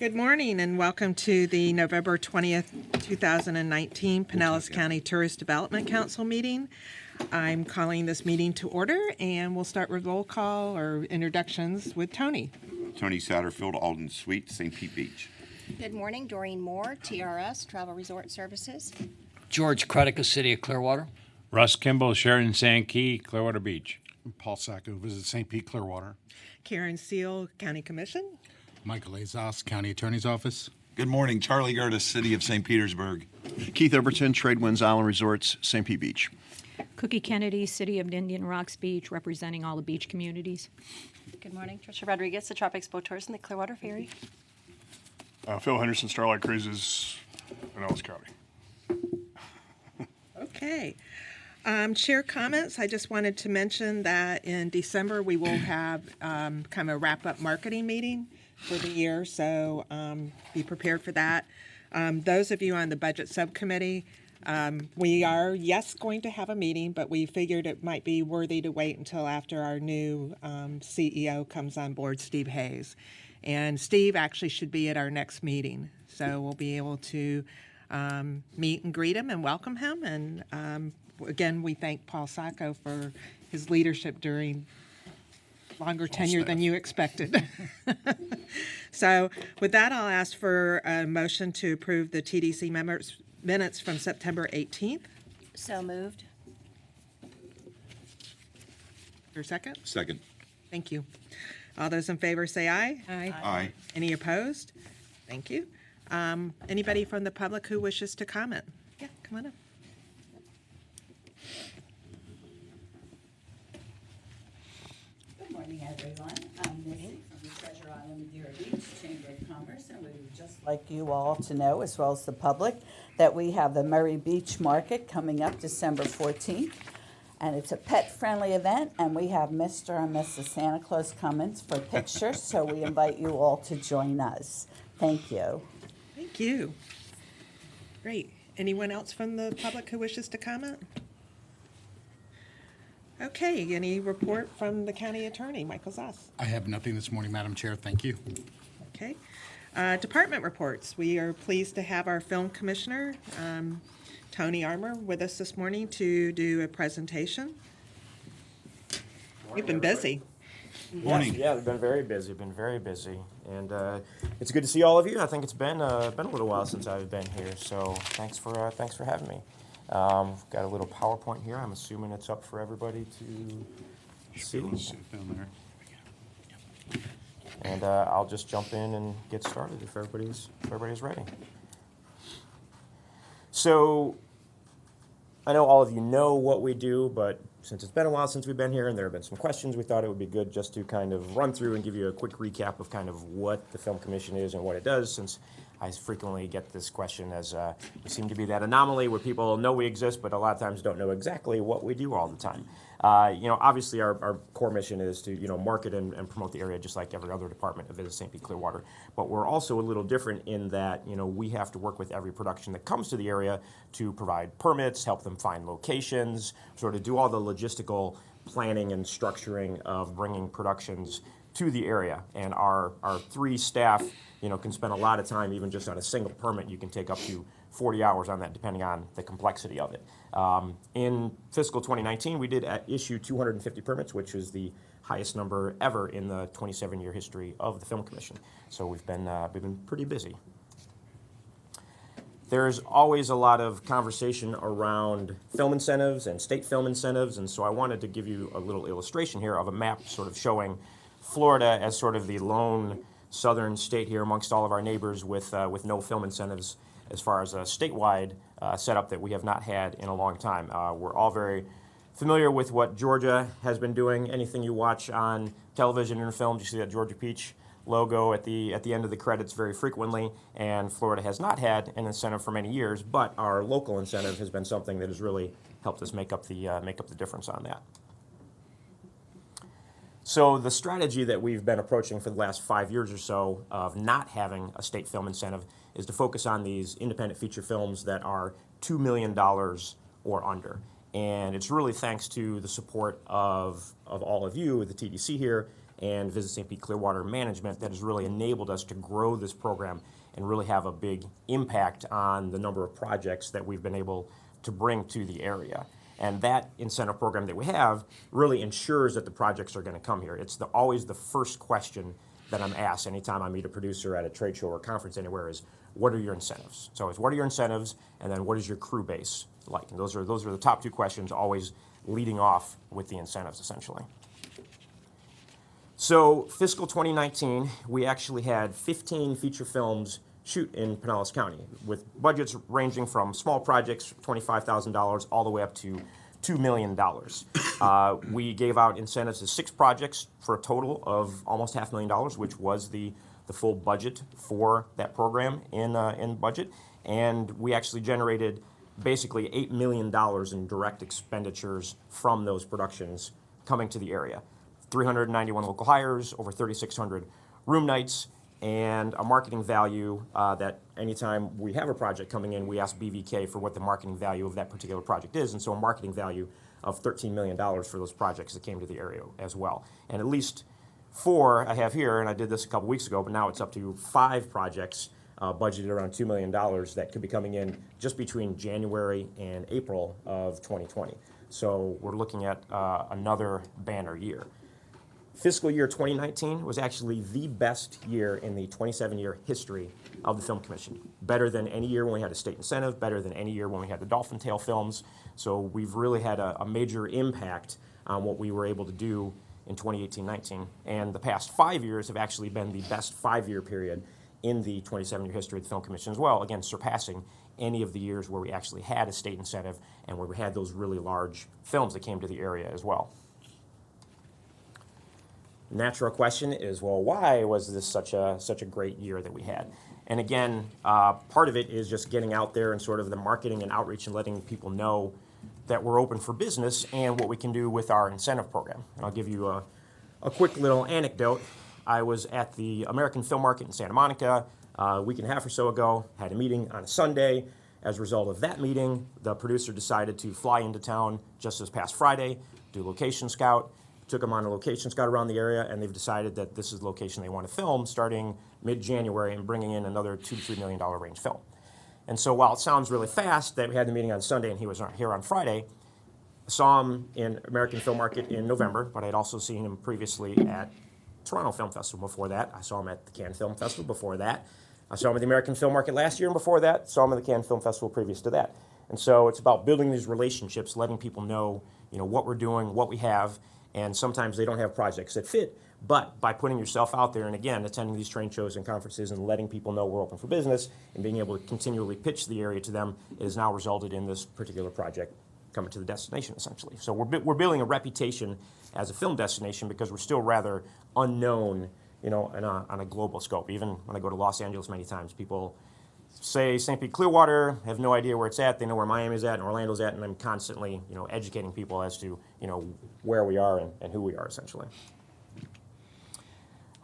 Good morning and welcome to the November 20th, 2019 Pinellas County Tourist Development Council meeting. I'm calling this meeting to order and we'll start with roll call or introductions with Tony. Tony Satterfield, Alden Suite, St. Pete Beach. Good morning, Doreen Moore, TRS, Travel Resort Services. George Credica, City of Clearwater. Russ Kimball, Sheridan Sankey, Clearwater Beach. Paul Sacco, Visit St. Pete, Clearwater. Karen Seal, County Commission. Michael Azos, County Attorney's Office. Good morning, Charlie Gertis, City of St. Petersburg. Keith Overton, Tradewinds Island Resorts, St. Pete Beach. Cookie Kennedy, City of Indian Rocks Beach, representing all the beach communities. Good morning, Tricia Rodriguez, the Tropics Boat Tours and the Clearwater Ferry. Phil Henderson, Starlight Cruises, Pinellas County. Okay. Chair comments. I just wanted to mention that in December we will have kind of a wrap-up marketing meeting for the year, so be prepared for that. Those of you on the budget subcommittee, we are, yes, going to have a meeting, but we figured it might be worthy to wait until after our new CEO comes on board, Steve Hayes. And Steve actually should be at our next meeting, so we'll be able to meet and greet him and welcome him. And again, we thank Paul Sacco for his leadership during longer tenure than you expected. So with that, I'll ask for a motion to approve the TDC minutes from September 18th. So moved. Your second? Second. Thank you. All those in favor say aye. Aye. Aye. Any opposed? Thank you. Anybody from the public who wishes to comment? Yeah, come on up. Good morning, everyone. I'm Missy from the Treasure Island Madeira Beach Chamber of Commerce, and we would just like you all to know, as well as the public, that we have the Murray Beach Market coming up December 14th. And it's a pet-friendly event, and we have Mr. and Mrs. Santa Claus coming for pictures, so we invite you all to join us. Thank you. Thank you. Great. Anyone else from the public who wishes to comment? Okay, any report from the county attorney, Michael Zoss? I have nothing this morning, Madam Chair. Thank you. Okay. Department reports. We are pleased to have our film commissioner, Tony Armour, with us this morning to do a presentation. You've been busy. Morning. Yes, yeah, we've been very busy, and it's good to see all of you. I think it's been a little while since I've been here, so thanks for having me. Got a little PowerPoint here. I'm assuming it's up for everybody to see. Down there. And I'll just jump in and get started if everybody's ready. So I know all of you know what we do, but since it's been a while since we've been here and there have been some questions, we thought it would be good just to kind of run through and give you a quick recap of kind of what the Film Commission is and what it does, since I frequently get this question as we seem to be that anomaly where people know we exist, but a lot of times don't know exactly what we do all the time. Obviously our core mission is to, market and promote the area just like every other department of Visit St. Pete Clearwater. But we're also a little different in that, we have to work with every production that comes to the area to provide permits, help them find locations, sort of do all the logistical planning and structuring of bringing productions to the area. And our three staff, can spend a lot of time even just on a single permit. You can take up to 40 hours on that depending on the complexity of it. In fiscal 2019, we did issue 250 permits, which is the highest number ever in the 27-year history of the Film Commission. So we've been pretty busy. There's always a lot of conversation around film incentives and state film incentives, and so I wanted to give you a little illustration here of a map sort of showing Florida as sort of the lone southern state here amongst all of our neighbors with no film incentives as far as a statewide setup that we have not had in a long time. We're all very familiar with what Georgia has been doing. Anything you watch on television and film, you see that Georgia Peach logo at the end of the credits very frequently, and Florida has not had an incentive for many years, but our local incentive has been something that has really helped us make up the difference on that. So the strategy that we've been approaching for the last 5 years or so of not having a state film incentive is to focus on these independent feature films that are $2 million or under. And it's really thanks to the support of all of you, the TDC here, and Visit St. Pete Clearwater management that has really enabled us to grow this program and really have a big impact on the number of projects that we've been able to bring to the area. And that incentive program that we have really ensures that the projects are going to come here. It's always the first question that I'm asked anytime I meet a producer at a trade show or conference anywhere is, what are your incentives? So it's what are your incentives, and then what is your crew base like? And those are the top two questions, always leading off with the incentives, essentially. So fiscal 2019, we actually had 15 feature films shoot in Pinellas County, with budgets ranging from small projects, $25,000, all the way up to $2 million. We gave out incentives to 6 projects for a total of almost $500,000, which was the full budget for that program in budget. And we actually generated basically $8 million in direct expenditures from those productions coming to the area. 391 local hires, over 3,600 room nights, and a marketing value that anytime we have a project coming in, we ask BVK for what the marketing value of that particular project is. And so a marketing value of $13 million for those projects that came to the area as well. And at least 4 I have here, and I did this a couple weeks ago, but now it's up to 5 projects budgeted around $2 million that could be coming in just between January and April of 2020. So we're looking at another banner year. Fiscal year 2019 was actually the best year in the 27-year history of the Film Commission. Better than any year when we had a state incentive, better than any year when we had the Dolphin Tale films. So we've really had a major impact on what we were able to do in 2018-19. And the past 5 years have actually been the best 5-year period in the 27-year history of the Film Commission as well, again, surpassing any of the years where we actually had a state incentive and where we had those really large films that came to the area as well. Natural question is, well, why was this such a great year that we had? And again, part of it is just getting out there and sort of the marketing and outreach and letting people know that we're open for business and what we can do with our incentive program. And I'll give you a quick little anecdote. I was at the American Film Market in Santa Monica a week and a half or so ago, had a meeting on a Sunday. As a result of that meeting, the producer decided to fly into town just this past Friday, do location scout. Took them on a location scout around the area, and they've decided that this is the location they want to film starting mid-January and bringing in another $2 to $3 million range film. And so while it sounds really fast that we had the meeting on Sunday and he was here on Friday, I saw him in American Film Market in November, but I'd also seen him previously at Toronto Film Festival before that. I saw him at the Cannes Film Festival before that. I saw him at the American Film Market last year, and before that, saw him at the Cannes Film Festival previous to that. And so it's about building these relationships, letting people know, what we're doing, what we have. And sometimes they don't have projects that fit, but by putting yourself out there and again, attending these trade shows and conferences and letting people know we're open for business and being able to continually pitch the area to them, it has now resulted in this particular project coming to the destination, essentially. So we're building a reputation as a film destination because we're still rather unknown, on a global scope. Even when I go to Los Angeles many times, people say St. Pete Clearwater, have no idea where it's at. They know where Miami's at and Orlando's at, and I'm constantly, educating people as to, where we are and who we are, essentially.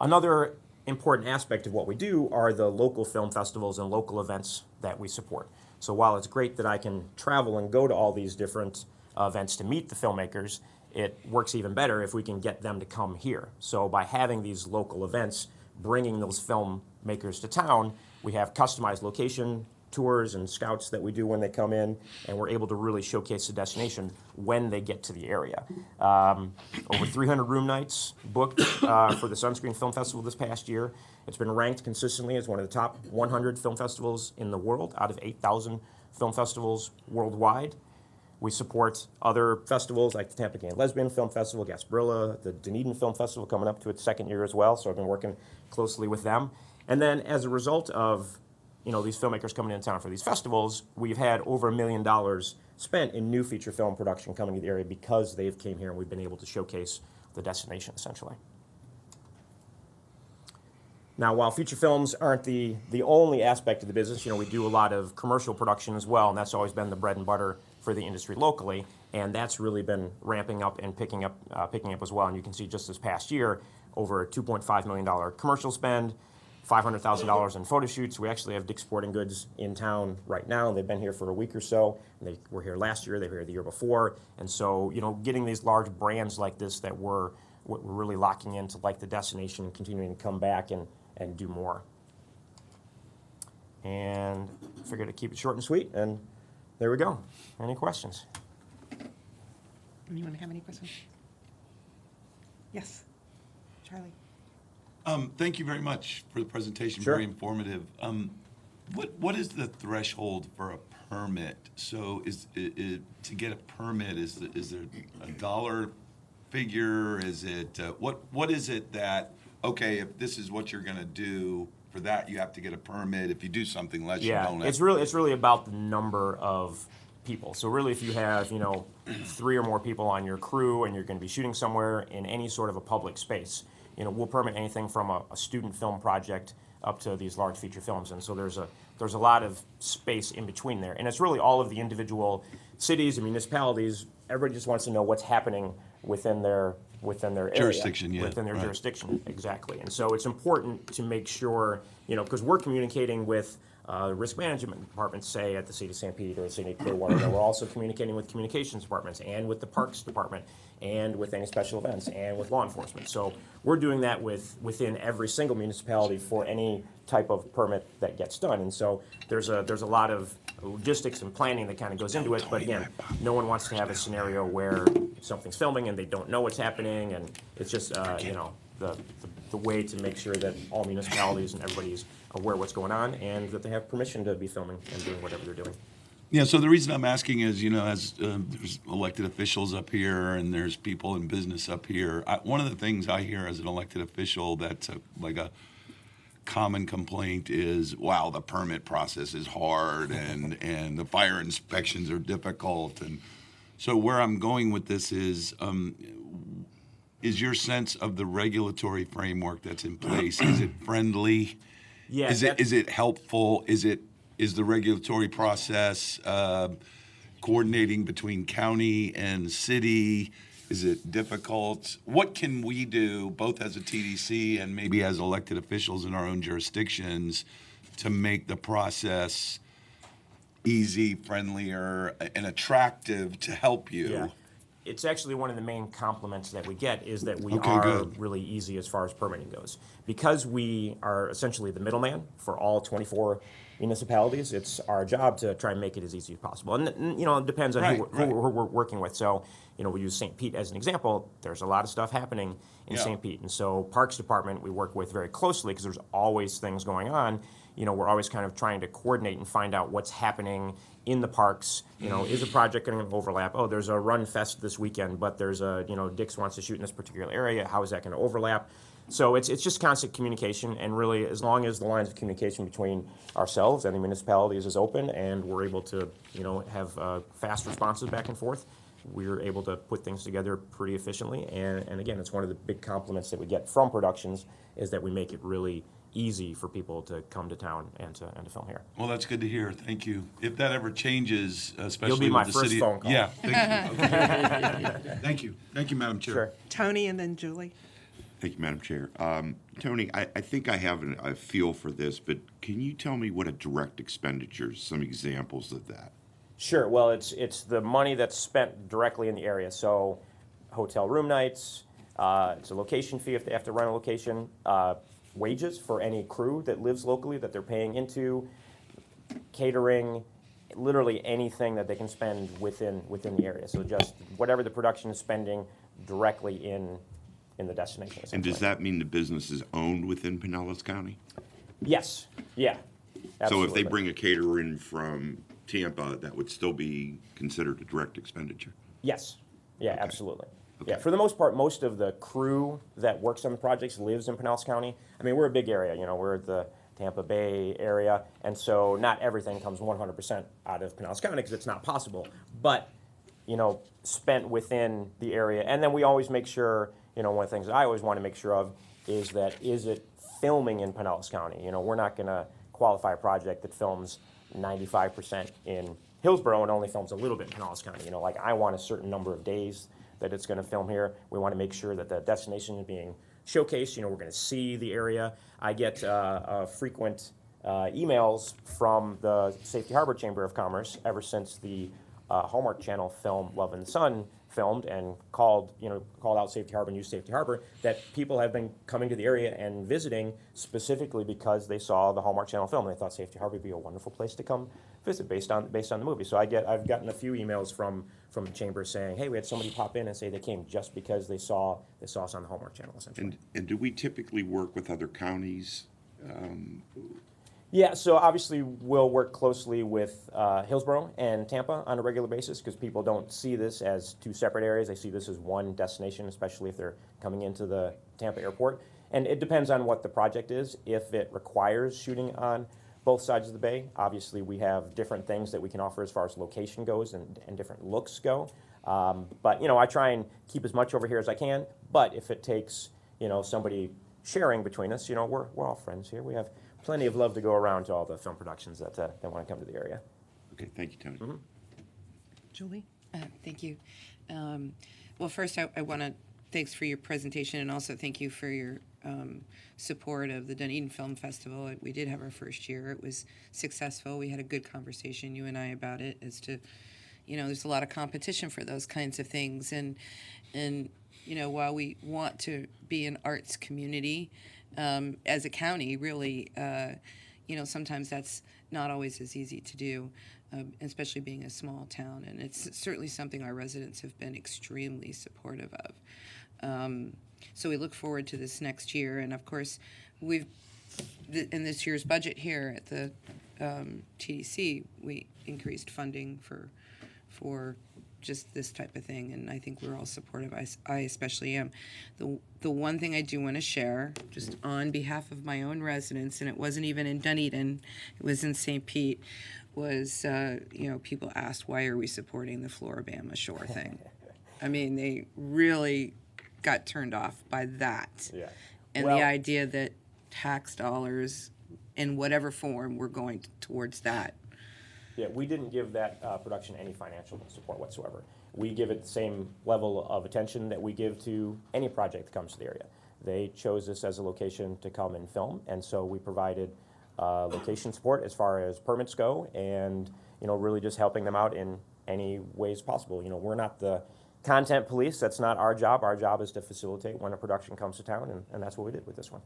Another important aspect of what we do are the local film festivals and local events that we support. So while it's great that I can travel and go to all these different events to meet the filmmakers, it works even better if we can get them to come here. So by having these local events, bringing those filmmakers to town, we have customized location tours and scouts that we do when they come in, and we're able to really showcase the destination when they get to the area. Over 300 room nights booked for the Sunscreen Film Festival this past year. It's been ranked consistently as one of the top 100 film festivals in the world out of 8,000 film festivals worldwide. We support other festivals like the Tampa Gay and Lesbian Film Festival, Gasparilla, the Dunedin Film Festival coming up to its 2nd year as well, so I've been working closely with them. And then as a result of these filmmakers coming into town for these festivals, we've had over $1 million spent in new feature film production coming to the area because they've came here and we've been able to showcase the destination, essentially. Now, while feature films aren't the only aspect of the business, we do a lot of commercial production as well, and that's always been the bread and butter for the industry locally, and that's really been ramping up and picking up as well. And you can see just this past year, over a $2.5 million commercial spend, $500,000 in photo shoots. We actually have Dick's Sporting Goods in town right now. They've been here for a week or so. They were here last year. They were here the year before. And so, getting these large brands like this that we're we're really locking into like the destination and continuing to come back and do more. And figured to keep it short and sweet, and there we go. Any questions? Anyone have any questions? Yes, Charlie. Thank you very much for the presentation. Sure. Very informative. What is the threshold for a permit? So to get a permit, is there a dollar figure? Is it what is it that, okay, if this is what you're going to do, for that you have to get a permit. If you do something less, you don't. It's really about the number of people. So really, if you have 3 or more people on your crew and you're going to be shooting somewhere in any sort of a public space, we'll permit anything from a student film project up to these large feature films. And so there's a lot of space in between there. And it's really all of the individual cities and municipalities. Everybody just wants to know what's happening within their area, Jurisdiction, yeah, within their right. jurisdiction, exactly. And so it's important to make sure, because we're communicating with risk management departments, say at the city of St. Pete or the city of Clearwater, and we're also communicating with communications departments and with the parks department and with any special events and with law enforcement. So we're doing that within every single municipality for any type of permit that gets done. And so there's a lot of logistics and planning that kind of goes into it. But again, no one wants to have a scenario where something's filming and they don't know what's happening, and it's just the way to make sure that all municipalities and everybody's aware of what's going on and that they have permission to be filming and doing whatever they're doing. Yeah, so the reason I'm asking is, as there's elected officials up here and there's people in business up here, one of the things I hear as an elected official that's like a common complaint is, wow, the permit process is hard and the fire inspections are difficult. And so where I'm going with this is your sense of the regulatory framework that's in place, is it friendly? Yeah, Is it helpful? Is the regulatory process coordinating between county and city? Is it difficult? What can we do, both as a TDC and maybe as elected officials in our own jurisdictions, to make the process easy, friendlier, and attractive to help you? Yeah. It's actually one of the main compliments that we get is that we Okay, are good. really easy as far as permitting goes. Because we are essentially the middleman for all 24 municipalities, it's our job to try and make it as easy as possible. And it depends on who we're working with. So, we use St. Pete as an example. There's a lot of stuff happening in Yeah. St. Pete. And so Parks Department we work with very closely because there's always things going on. We're always kind of trying to coordinate and find out what's happening in the parks. Is a project going to overlap? Oh, there's a Run Fest this weekend, but there's Dix wants to shoot in this particular area. How is that going to overlap? So it's just constant communication, and really, as long as the lines of communication between ourselves and the municipalities is open, and we're able to, have fast responses back and forth, we're able to put things together pretty efficiently. And again, it's one of the big compliments that we get from productions is that we make it really easy for people to come to town and to film here. Well, that's good to hear. Thank you. If that ever changes, especially You'll be my with the first city, phone call. Yeah, thank you. Okay. Thank you. Thank you, Madam Chair. Sure. Tony and then Julie. Thank you, Madam Chair. Tony, I think I have a feel for this, but can you tell me what a direct expenditure, some examples of that? Sure. Well, it's the money that's spent directly in the area. So, hotel room nights. It's a location fee if they have to run a location. Wages for any crew that lives locally that they're paying into. Catering. Literally anything that they can spend within the area. So just whatever the production is spending directly in the destination. And does essentially. that mean the business is owned within Pinellas County? Yes. Yeah. So if Absolutely. they bring a caterer in from Tampa, that would still be considered a direct expenditure? Yes. Yeah, Okay. absolutely. Okay. Yeah, for the most part, most of the crew that works on the projects lives in Pinellas County. I mean, we're a big area, we're the Tampa Bay area, and so not everything comes 100% out of Pinellas County because it's not possible. But, spent within the area. And then we always make sure, one of the things that I always want to make sure of is it filming in Pinellas County? We're not going to qualify a project that films 95% in Hillsborough and only films a little bit in Pinellas County. Like I want a certain number of days that it's going to film here. We want to make sure that the destination is being showcased. We're going to see the area. I get frequent emails from the Safety Harbor Chamber of Commerce ever since the Hallmark Channel film Love in the Sun filmed and called out Safety Harbor and used Safety Harbor, that people have been coming to the area and visiting specifically because they saw the Hallmark Channel film. They thought Safety Harbor would be a wonderful place to come visit based on the movie. So I've gotten a few emails from the chamber saying, hey, we had somebody pop in and say they came just because they saw us on the Hallmark Channel, essentially. And do we typically work with other counties? Yeah, so obviously we'll work closely with Hillsborough and Tampa on a regular basis because people don't see this as two separate areas. They see this as one destination, especially if they're coming into the Tampa airport. And it depends on what the project is. If it requires shooting on both sides of the bay, obviously we have different things that we can offer as far as location goes and different looks go. But I try and keep as much over here as I can. But if it takes somebody sharing between us, we're all friends here. We have plenty of love to go around to all the film productions that want to come to the area. Okay, thank you, Tony. Mm-hmm. Julie? Thank you. Well, first, I want to thanks for your presentation, and also thank you for your support of the Dunedin Film Festival. We did have our first year. It was successful. We had a good conversation, you and I, about it as to, there's a lot of competition for those kinds of things. And while we want to be an arts community, as a county, really, sometimes that's not always as easy to do, especially being a small town. And it's certainly something our residents have been extremely supportive of. So we look forward to this next year. And of course, in this year's budget here at the TDC, we increased funding for just this type of thing, and I think we're all supportive. I especially am. The one thing I do want to share, just on behalf of my own residents, and it wasn't even in Dunedin, it was in St. Pete, was, people asked, why are we supporting the Floribama Shore thing? I mean, they really got turned off by that. Yeah. And the idea that tax dollars, in whatever form, we're going towards that. Yeah, we didn't give that production any financial support whatsoever. We give it the same level of attention that we give to any project that comes to the area. They chose this as a location to come and film, and so we provided location support as far as permits go, and really just helping them out in any ways possible. We're not the content police. That's not our job. Our job is to facilitate when a production comes to town, and that's what we did with this one.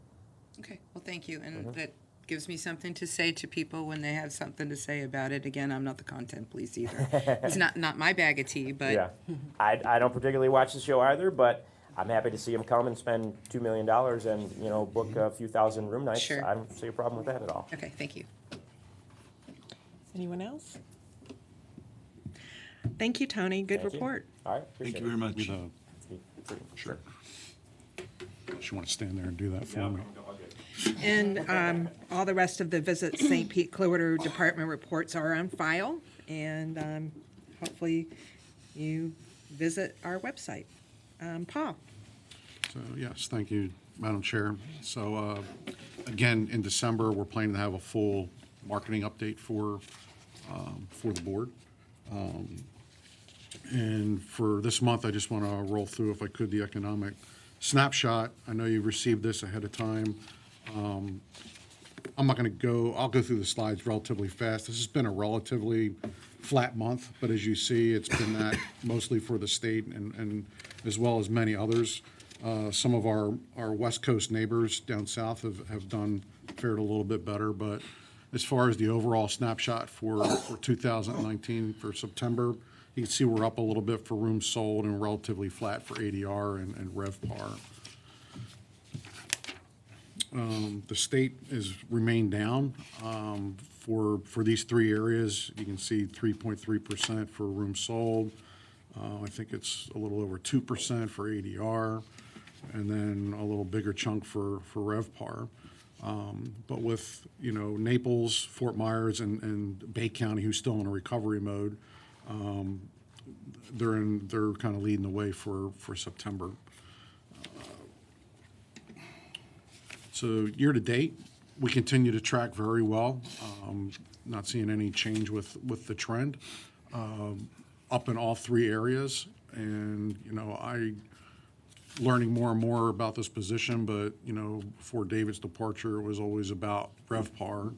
Okay, well, thank you, and that gives me something to say to people when they have something to say about it. Again, I'm not the content police either. It's not my bag of tea, but yeah, I don't particularly watch the show either, but I'm happy to see them come and spend $2 million and book a few thousand room nights. Sure. I don't see a problem with that at all. Okay, thank you. Anyone else? Thank you, Tony. Good Thank you. report. All right, appreciate Thank you very much. Sure. Just want to stand there and do that for me. And all the rest of the Visit St. Pete Clearwater Department reports are on file, and hopefully you visit our website. Paul? So, yes, thank you, Madam Chair. So, again, in December, we're planning to have a full marketing update for the board. And for this month, I just want to roll through, if I could, the economic snapshot. I know you received this ahead of time. I'm not going to go, I'll go through the slides relatively fast. This has been a relatively flat month, but as you see, it's been that mostly for the state and as well as many others. Some of our West Coast neighbors down south have fared a little bit better, but as far as the overall snapshot for 2019 for September, you can see we're up a little bit for rooms sold and relatively flat for ADR and RevPAR. The state has remained down for these three areas. You can see 3.3% for rooms sold. I think it's a little over 2% for ADR, and then a little bigger chunk for RevPAR. But with Naples, Fort Myers, and Bay County, who's still in a recovery mode, they're kind of leading the way for September. So year to date, we continue to track very well. Not seeing any change with the trend. Up in all three areas, and I learning more and more about this position. But before David's departure, it was always about RevPAR,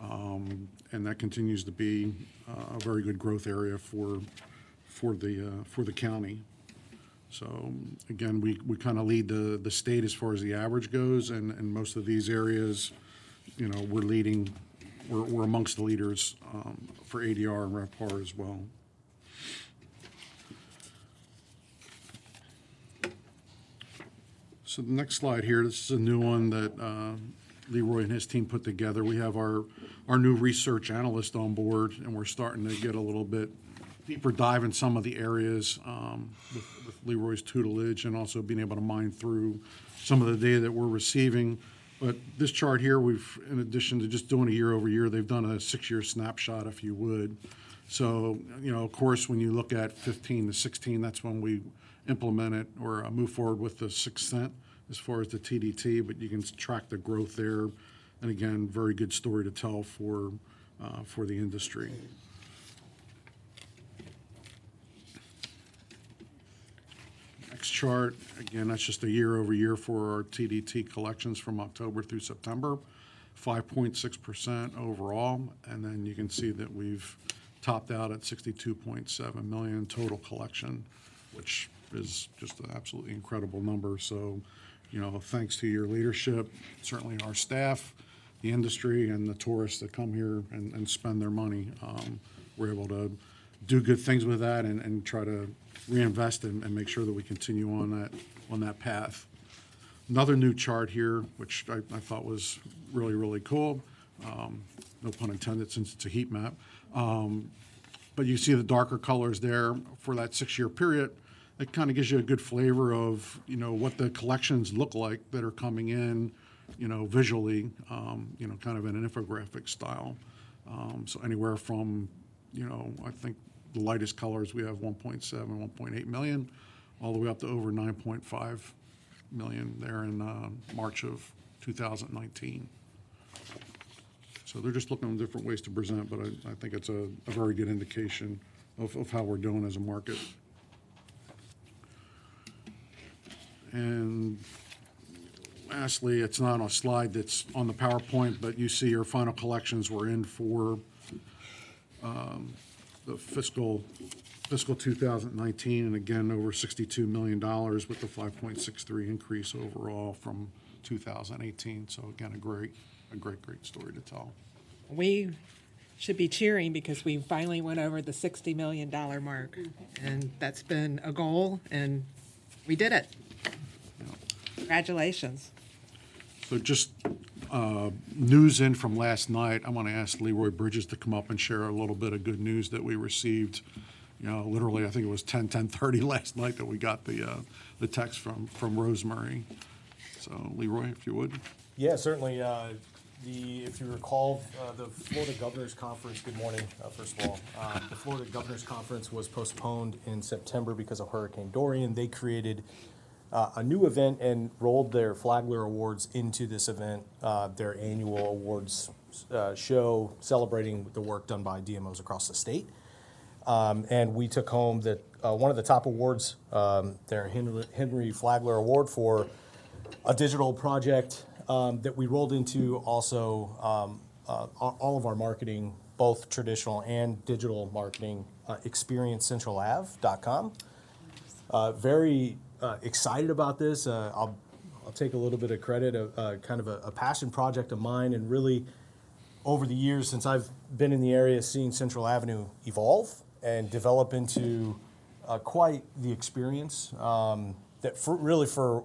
and that continues to be a very good growth area for the county. So again, we kind of lead the state as far as the average goes, and most of these areas, you know, we're amongst the leaders for ADR and RevPAR as well. So the next slide here, this is a new one that Leroy and his team put together. We have our new research analyst on board, and we're starting to get a little bit deeper dive in some of the areas with Leroy's tutelage, and also being able to mine through some of the data that we're receiving. But this chart here, we've, in addition to just doing a year over year, they've done a 6-year snapshot, if you would. So, you know, of course, when you look at 15 to 16, that's when we implement it or move forward with the 6 cent as far as the TDT, but you can track the growth there. And again, very good story to tell for the industry. Next chart, again, that's just a year over year for our TDT collections from October through September, 5.6% overall. And then you can see that we've topped out at 62.7 million total collection, which is just an absolutely incredible number. So, you know, thanks to your leadership, certainly our staff, the industry, and the tourists that come here and spend their money, we're able to do good things with that and try to reinvest and make sure that we continue on that path. Another new chart here, which I thought was really, really cool. No pun intended, since it's a heat map. But you see the darker colors there for that 6-year period. It kind of gives you a good flavor of, you know, what the collections look like that are coming in, you know, visually, you know, kind of in an infographic style. So anywhere from, you know, I think the lightest colors, we have 1.7, 1.8 million, all the way up to over 9.5 million there in March of 2019. So they're just looking at different ways to present, but I think it's a very good indication of how we're doing as a market. And lastly, it's not a slide that's on the PowerPoint, but you see our final collections were in for the fiscal 2019, and again, over $62 million with the 5.63 increase overall from 2018. So again, a great story to tell. We should be cheering because we finally went over the $60 million mark, and that's been a goal, and we did it. Congratulations. So just news in from last night. I want to ask Leroy Bridges to come up and share a little bit of good news that we received. You know, literally, I think it was 10:30 last night that we got the text from Rosemary. So Leroy, if you would. Yeah, certainly. If you recall, the Florida Governor's Conference, good morning, first of all. The Florida Governor's Conference was postponed in September because of Hurricane Dorian. They created a new event and rolled their Flagler Awards into this event, their annual awards show celebrating the work done by DMOs across the state. And we took home one of the top awards, their Henry Flagler Award for a digital project that we rolled into also all of our marketing, both traditional and digital marketing, experiencecentralave.com. Very excited about this. I'll take a little bit of credit, kind of a passion project of mine, and really over the years since I've been in the area, seeing Central Avenue evolve and develop into quite the experience that for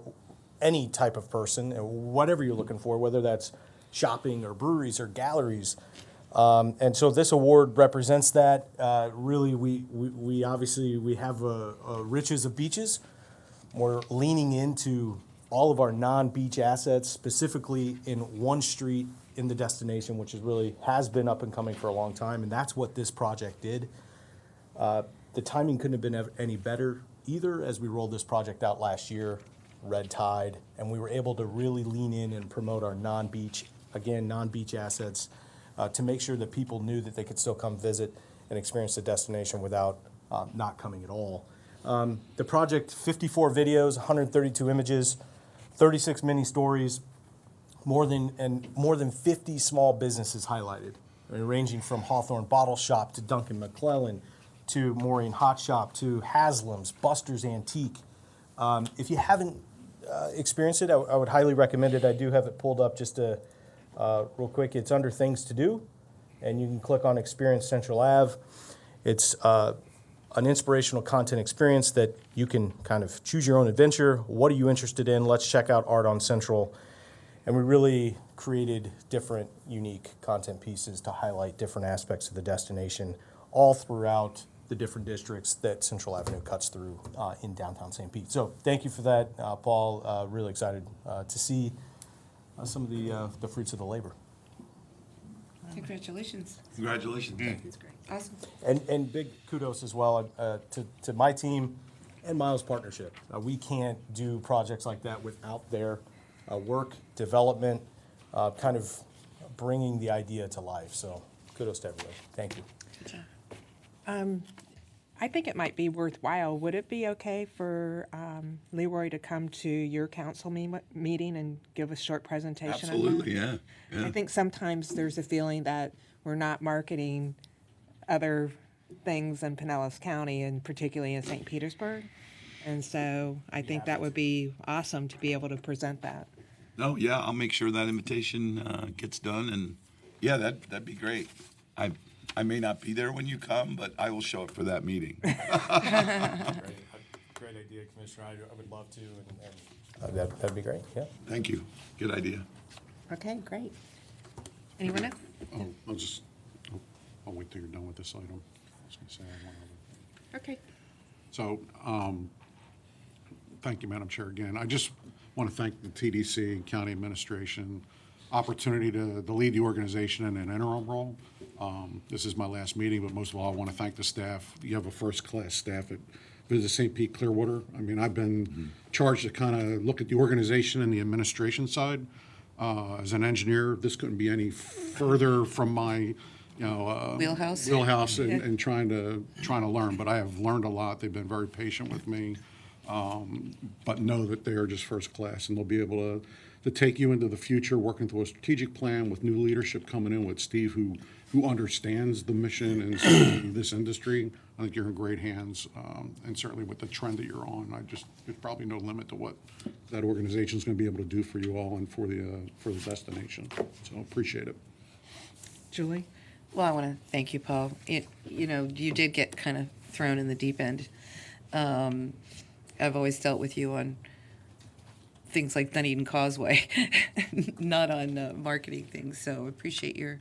any type of person, whatever you're looking for, whether that's shopping or breweries or galleries. And so this award represents that. Really, we obviously have riches of beaches. We're leaning into all of our non-beach assets, specifically in one street in the destination, which has been up and coming for a long time, and that's what this project did. The timing couldn't have been any better either, as we rolled this project out last year, red tide, and we were able to really lean in and promote our non-beach assets to make sure that people knew that they could still come visit and experience the destination without not coming at all. The project, 54 videos, 132 images, 36 mini stories, more than 50 small businesses highlighted, ranging from Hawthorne Bottle Shop to Duncan McClellan to Maureen Hot Shop to Haslam's, Buster's Antique, If you haven't experienced it, I would highly recommend it. I do have it pulled up just real quick. It's under Things to Do, and you can click on Experience Central Ave. It's an inspirational content experience that you can kind of choose your own adventure. What are you interested in? Let's check out Art on Central. And we really created different unique content pieces to highlight different aspects of the destination all throughout the different districts that Central Avenue cuts through in downtown St. Pete. So thank you for that, Paul. Really excited to see some of the fruits of the labor. Congratulations. Congratulations. That's great. Awesome. And big kudos as well to my team and Miles' partnership. We can't do projects like that without their work, development, kind of bringing the idea to life. So kudos to everybody. Thank you. Good job. I think it might be worthwhile. Would it be okay for Leroy to come to your council meeting and give a short presentation? Absolutely, on that? yeah. I think sometimes there's a feeling that we're not marketing other things in Pinellas County, and particularly in St. Petersburg. And so I think that would be awesome to be able to present that. No, yeah, I'll make sure that invitation gets done, and yeah, that'd be great. I may not be there when you come, but I will show up for that meeting. Great idea, Commissioner. I would love to, and that'd be great. Yeah. Thank you. Good idea. Okay, great. Anyone else? I'll wait till you're done with this item. I was going to say I have one other thing. Okay. So, thank you, Madam Chair, again. I just want to thank the TDC and County Administration, opportunity to lead the organization in an interim role. This is my last meeting, but most of all, I want to thank the staff. You have a first-class staff at Visit St. Pete Clearwater. I mean, I've been charged to kind of look at the organization and the administration side. As an engineer, this couldn't be any further from my Wheelhouse. And trying to learn. But I have learned a lot. They've been very patient with me, but know that they are just first class, and they'll be able to take you into the future, working through a strategic plan with new leadership coming in with Steve, who understands the mission and certainly this industry. I think you're in great hands, and certainly with the trend that you're on, there's probably no limit to what that organization is going to be able to do for you all and for the destination. So appreciate it. Julie? Well, I want to thank you, Paul. You did get kind of thrown in the deep end. I've always dealt with you on things like Dunedin Causeway, not on marketing things. So appreciate your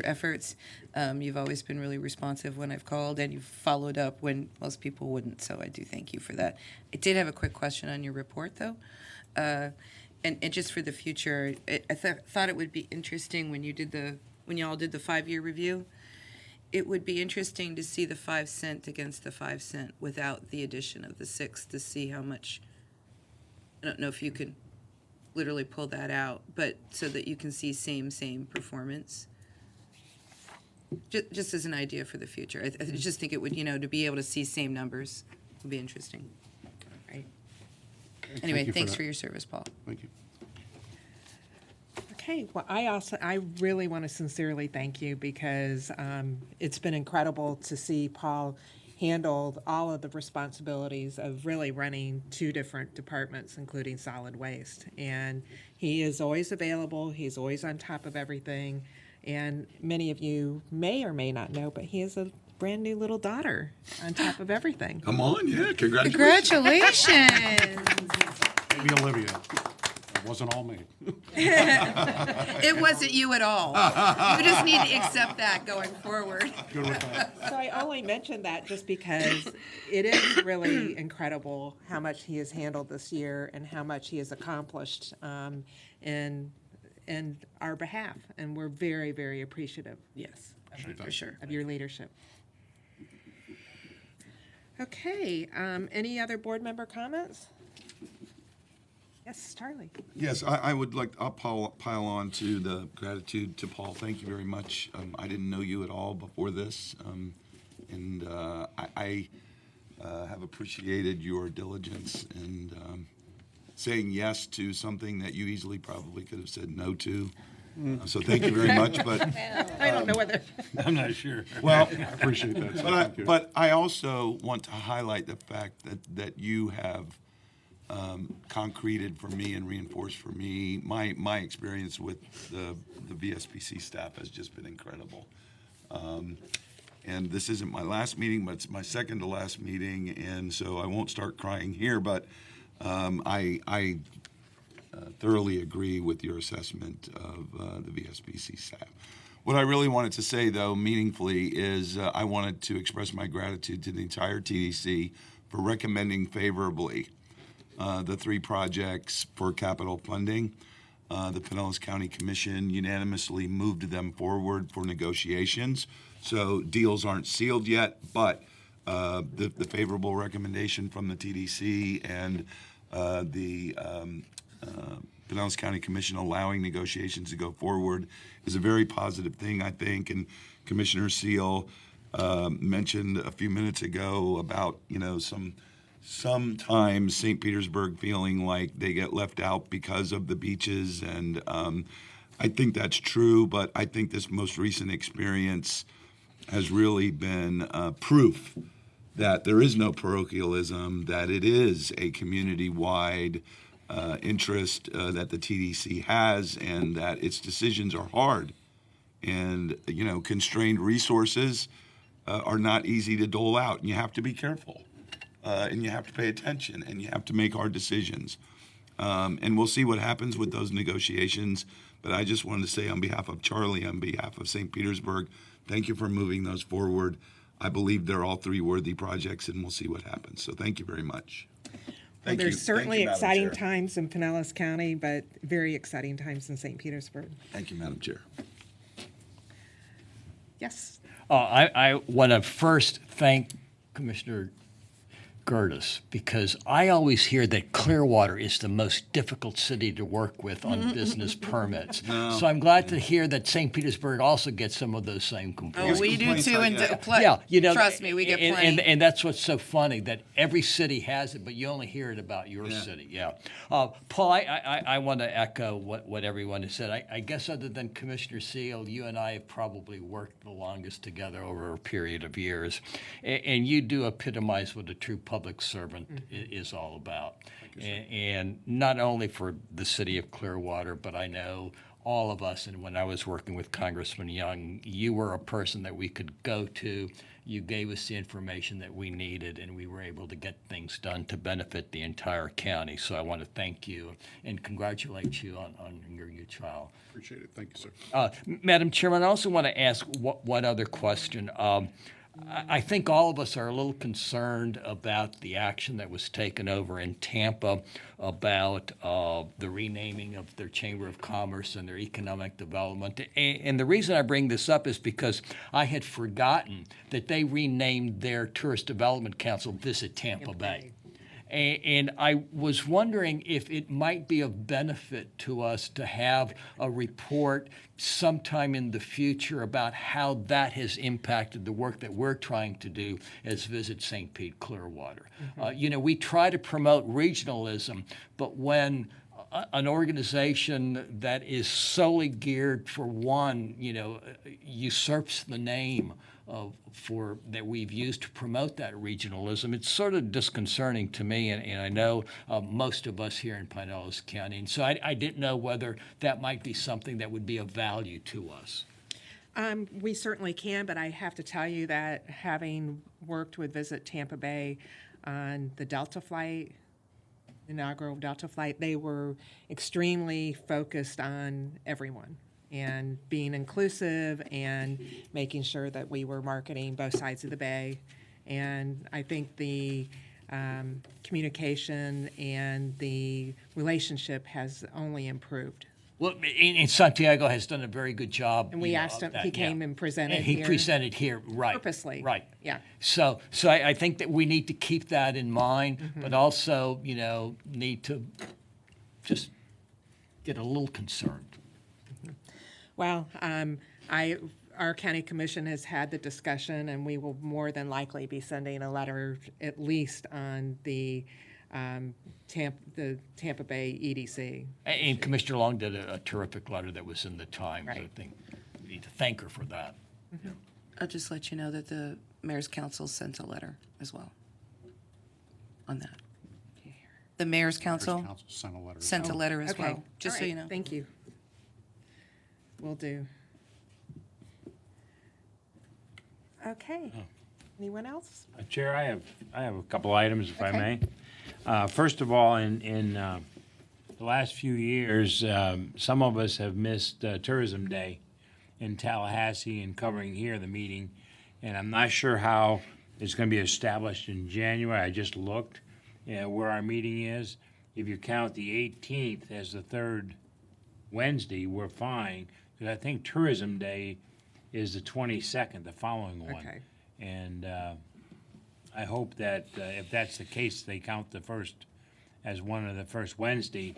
efforts. You've always been really responsive when I've called, and you've followed up when most people wouldn't. So I do thank you for that. I did have a quick question on your report, though. And just for the future, I thought it would be interesting when you all did the 5-year review. It would be interesting to see the 5 cent against the 5 cent without the addition of the 6 to see how much. I don't know if you could literally pull that out, but so that you can see same performance. Just as an idea for the future. I just think it would, to be able to see same numbers would be interesting. Right. Anyway, thanks for your service, Paul. Thank you. Okay, well, I really want to sincerely thank you, because it's been incredible to see Paul handle all of the responsibilities of really running 2 different departments, including solid waste. And he is always available. He's always on top of everything. And many of you may or may not know, but he has a brand new little daughter on top of everything. Come on, yeah, congratulations. Congratulations. Maybe Olivia. It wasn't all me. It wasn't you at all. You just need to accept that going forward. Good with that. So I only mentioned that just because it is really incredible how much he has handled this year and how much he has accomplished in our behalf. And we're very, very appreciative. Yes, for sure. Of your leadership. Okay, any other board member comments? Yes, Charlie. Yes, I would like, I'll pile on to the gratitude to Paul. Thank you very much. I didn't know you at all before this, and I have appreciated your diligence and saying yes to something that you easily probably could have said no to. So thank you very much. But I don't know whether. I'm not sure. Well, I appreciate that. So thank you. But I also want to highlight the fact that you have concreted for me and reinforced for me. My experience with the VSBC staff has just been incredible. And this isn't my last meeting, but it's my second to last meeting, and so I won't start crying here, but I thoroughly agree with your assessment of the VSBC staff. What I really wanted to say, though, meaningfully, is I wanted to express my gratitude to the entire TDC for recommending favorably the 3 projects for capital funding. The Pinellas County Commission unanimously moved them forward for negotiations. So deals aren't sealed yet, but the favorable recommendation from the TDC and the Pinellas County Commission allowing negotiations to go forward is a very positive thing, I think. And Commissioner Seal mentioned a few minutes ago about, sometimes St. Petersburg feeling like they get left out because of the beaches. And I think that's true, but I think this most recent experience has really been proof that there is no parochialism, that it is a community-wide interest that the TDC has, and that its decisions are hard. And, constrained resources are not easy to dole out, and you have to be careful, and you have to pay attention, and you have to make hard decisions. And we'll see what happens with those negotiations, but I just wanted to say on behalf of Charlie, on behalf of St. Petersburg, thank you for moving those forward. I believe they're all 3 worthy projects, and we'll see what happens. So thank you very much. Well, there's certainly Madam exciting Chair. times in Pinellas County, but very exciting times in St. Petersburg. Thank you, Madam Chair. Yes. I want to first thank Commissioner Gertis, because I always hear that Clearwater is the most difficult city to work with on business permits. No. So I'm glad to hear that St. Petersburg also gets some of those same complaints. Oh, we do too, and trust me, we get and, plenty. and that's what's so funny, that every city has it, but you only hear it about your city. Yeah. Paul, I want to echo what everyone has said. I guess other than Commissioner Seal, you and I have probably worked the longest together over a period of years, and you do epitomize what a true public servant is all about. And not only for the city of Clearwater, but I know all of us, and when I was working with Congressman Young, you were a person that we could go to. You gave us the information that we needed, and we were able to get things done to benefit the entire county. So I want to thank you and congratulate you on your trial. Appreciate it. Thank you, sir. Madam Chairman, I also want to ask one other question. I think all of us are a little concerned about the action that was taken over in Tampa about the renaming of their Chamber of Commerce and their economic development. And the reason I bring this up is because I had forgotten that they renamed their Tourist Development Council Visit Tampa Bay. And I was wondering if it might be of benefit to us to have a report sometime in the future about how that has impacted the work that we're trying to do as Visit St. Pete Clearwater. We try to promote regionalism, but when an organization that is solely geared for one, usurps the name that we've used to promote that regionalism, it's sort of disconcerting to me, and I know most of us here in Pinellas County. And so I didn't know whether that might be something that would be of value to us. We certainly can, but I have to tell you that having worked with Visit Tampa Bay on the Delta flight, inaugural Delta flight, they were extremely focused on everyone and being inclusive and making sure that we were marketing both sides of the bay. And I think the communication and the relationship has only improved. Well, and Santiago has done a very good job. And we asked him, he came and presented he here. presented here, right. Purposely. Right. Yeah. So I think that we need to keep that in mind, but also, need to just get a little concerned. Well, our county commission has had the discussion, and we will more than likely be sending a letter at least on the Tampa Bay EDC. And Commissioner Long did a terrific letter that was in the Times. Right. I think we need to thank her for that. I'll just let you know that the Mayor's Council sent a letter as well on that. The mayor's council Council sent a letter. sent a letter as Okay. well, just All so right. you know. Thank you. Will do. Okay. Anyone else? Chair, I have a couple items, if I Okay. may. First of all, in the last few years, some of us have missed Tourism Day in Tallahassee and covering here the meeting, and I'm not sure how it's going to be established in January. I just looked where our meeting is. If you count the 18th as the third Wednesday, we're fine, because I think Tourism Day is the 22nd, the following one. Okay. And I hope that if that's the case, they count the first as one of the first Wednesday,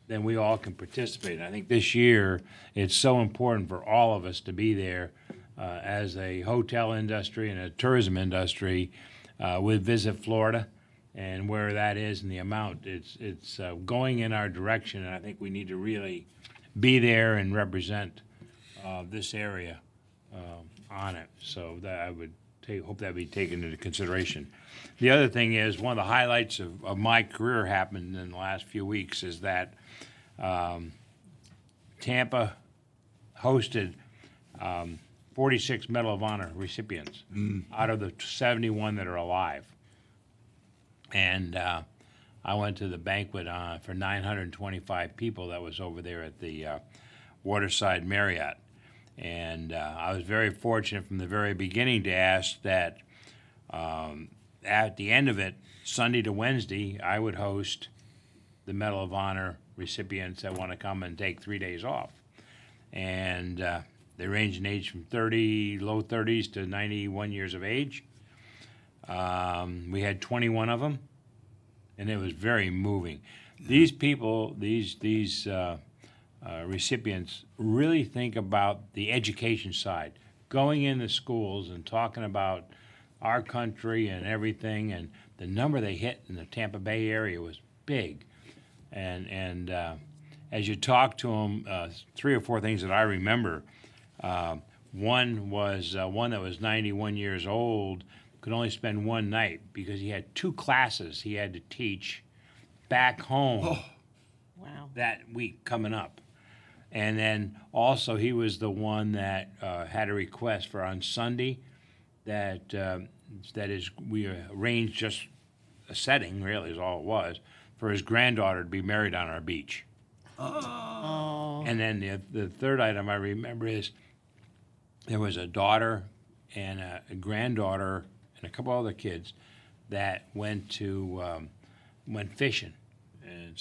then we all can participate. I think this year, it's so important for all of us to be there as a hotel industry and a tourism industry with Visit Florida and where that is and the amount. It's going in our direction, and I think we need to really be there and represent this area on it. So that I would hope that be taken into consideration. The other thing is, one of the highlights of my career happened in the last few weeks is that Tampa hosted 46 Medal of Honor recipients out of the 71 that are alive. And I went to the banquet for 925 people that was over there at the Waterside Marriott. And I was very fortunate from the very beginning to ask that at the end of it, Sunday to Wednesday, I would host the Medal of Honor recipients that want to come and take 3 days off. And they range in age from low 30s to 91 years of age. We had 21 of them, and it was very moving. These people, these recipients really think about the education side, going into schools and talking about our country and everything, and the number they hit in the Tampa Bay area was big. And as you talk to them, 3 or 4 things that I remember. One was one that was 91 years old, could only spend one night because he had 2 classes he had to teach back home that week coming up. And then also he was the one that had a request for on Sunday that we arranged just a setting, really is all it was, for his granddaughter to be married on our beach. Oh. And then the third item I remember is there was a daughter and a granddaughter and a couple other kids that went fishing, and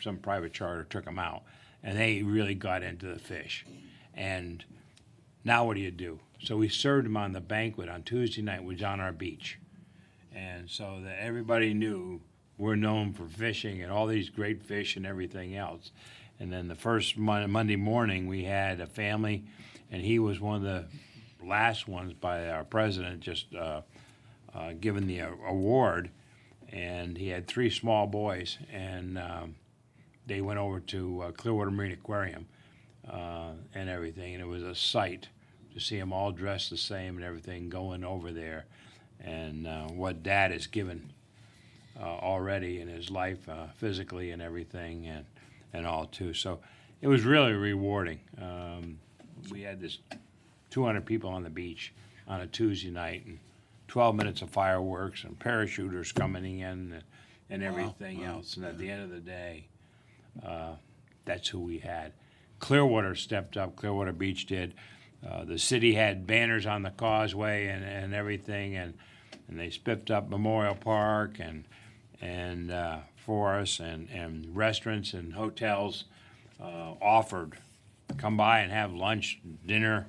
some private charter took them out, and they really got into the fish. And now what do you do? So we served them on the banquet on Tuesday night, which was on our beach, and so that everybody knew we're known for fishing and all these great fish and everything else. And then the first Monday morning, we had a family, and he was one of the last ones by our president just given the award. And he had 3 small boys, and they went over to Clearwater Marine Aquarium and everything. And it was a sight to see them all dressed the same and everything going over there. And what Dad has given already in his life physically and everything and all too. So it was really rewarding. We had this 200 people on the beach on a Tuesday night, and 12 minutes of fireworks and parachuters coming in and everything else. And at the end of the day, that's who we had. Clearwater stepped up, Clearwater Beach did. The city had banners on the causeway and everything, and they spiffed up Memorial Park and for us, and restaurants and hotels offered come by and have lunch, dinner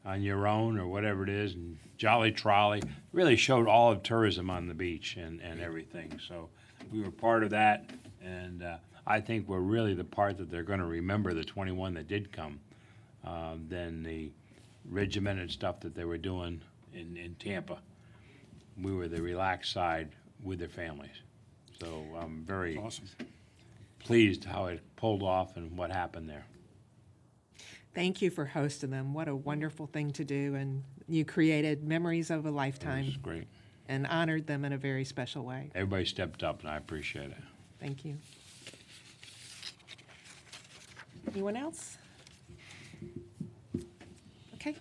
on your own or whatever it is, and Jolly Trolley really showed all of tourism on the beach and everything. So we were part of that, and I think we're really the part that they're going to remember, the 21 that did come, than the regimented stuff that they were doing in Tampa. We were the relaxed side with their families. So I'm very pleased how it pulled off and what happened there. Thank you for hosting them. What a wonderful thing to do. And you created memories of a lifetime. It was great. And honored them in a very special way. Everybody stepped up, and I appreciate it. Thank you. Anyone else? Okay.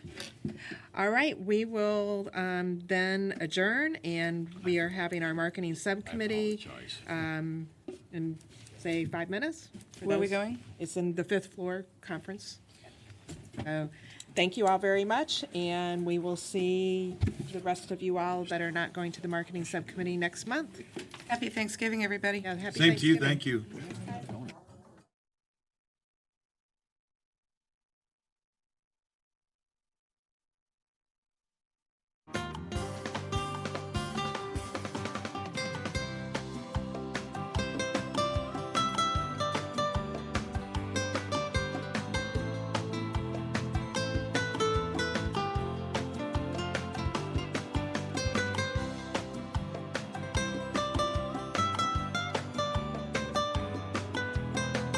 All right, we will then adjourn, and we are having our marketing subcommittee in, say, 5 minutes. for Where are we those- going? It's in the 5th floor conference. So, thank you all very much, and we will see the rest of you all that are not going to the marketing subcommittee next month. Happy Thanksgiving, everybody. Yeah, happy Same to you. Thanksgiving. Thank you.